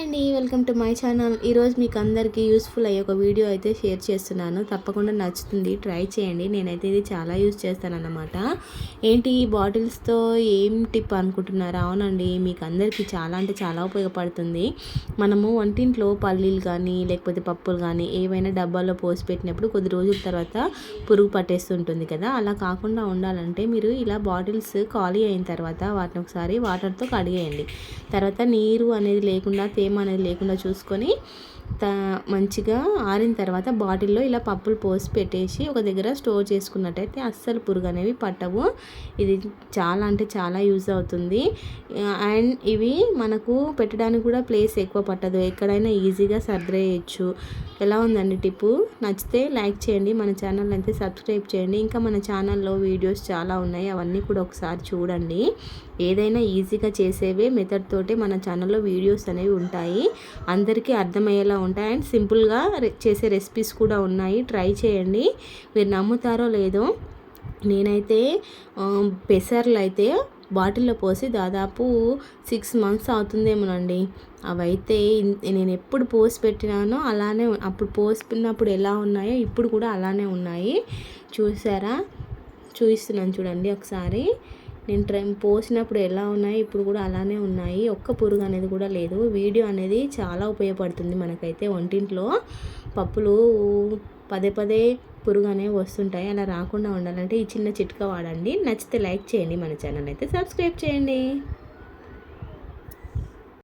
అండి, welcome to my channel. ఈరోజు మీకు అందరికీ యూస్ఫుల్ అయ్యే ఒక వీడియో అయితే షేర్ చేస్తున్నాను. తప్పకుండా నచ్చుతుంది, ట్రై చేయండి. నేనైతే ఇది చాలా యూస్ చేస్తానన్నమాట. ఏంటి ఈ బాటిల్స్తో ఏం టిప్ అనుకుంటున్నారా? అవునండి, మీకు అందరికీ చాలా అంటే చాలా ఉపయోగపడుతుంది. మనము వంటింట్లో పల్లీలు కానీ లేకపోతే పప్పులు కానీ ఏవైనా డబ్బాలో పోసి పెట్టినప్పుడు కొద్ది రోజుల తర్వాత పురుగు పట్టేస్తుంటుంది కదా. అలా కాకుండా ఉండాలంటే మీరు ఇలా బాటిల్స్ ఖాళీ అయిన తర్వాత వాటిని ఒకసారి వాటర్తో కడిగేయండి. తర్వాత నీరు అనేది లేకుండా, తేమ అనేది లేకుండా చూసుకొని మంచిగా ఆరిన తర్వాత బాటిల్లో ఇలా పప్పులు పోసి పెట్టేసి ఒక దగ్గర స్టోర్ చేసుకున్నట్టయితే అస్సలు పురుగు అనేవి పట్టవు. ఇది చాలా అంటే చాలా యూజ్ అవుతుంది. అండ్ ఇవి మనకు పెట్టడానికి కూడా ప్లేస్ ఎక్కువ పట్టదు, ఎక్కడైనా ఈజీగా సర్దేయచ్చు. ఎలా ఉందండి టిప్పు? నచ్చితే లైక్ చేయండి, మన ఛానల్ అయితే సబ్స్క్రైబ్ చేయండి. ఇంకా మన ఛానల్లో వీడియోస్ చాలా ఉన్నాయి, అవన్నీ కూడా ఒకసారి చూడండి. ఏదైనా ఈజీగా చేసేవే మెథడ్ తోటే మన ఛానల్లో వీడియోస్ అనేవి ఉంటాయి, అందరికీ అర్థమయ్యేలా ఉంటాయి. అండ్ సింపుల్గా చేసే రెసిపీస్ కూడా ఉన్నాయి, ట్రై చేయండి. మీరు నమ్ముతారో లేదో, నేనైతే పెసర్లు అయితే బాటిల్లో పోసి దాదాపు 6 months అవుతుందేమోనండి. అవైతే నేను ఎప్పుడు పోసి పెట్టినానో అలానే, అప్పుడు పోసినప్పుడు ఎలా ఉన్నాయో ఇప్పుడు కూడా అలానే ఉన్నాయి. చూసారా? చూపిస్తున్నాను చూడండి ఒకసారి. నేను పోసినప్పుడు ఎలా ఉన్నాయి ఇప్పుడు కూడా అలానే ఉన్నాయి. ఒక్క పురుగు అనేది కూడా లేదు. వీడియో అనేది చాలా ఉపయోగపడుతుంది మనకైతే. వంటింట్లో పప్పులు పదే పదే పురుగు అనేవి వస్తుంటాయి, అలా రాకుండా ఉండాలంటే ఈ చిన్న చిట్కా వాడండి. నచ్చితే లైక్ చేయండి, మన ఛానల్ అయితే సబ్స్క్రైబ్ చేయండి.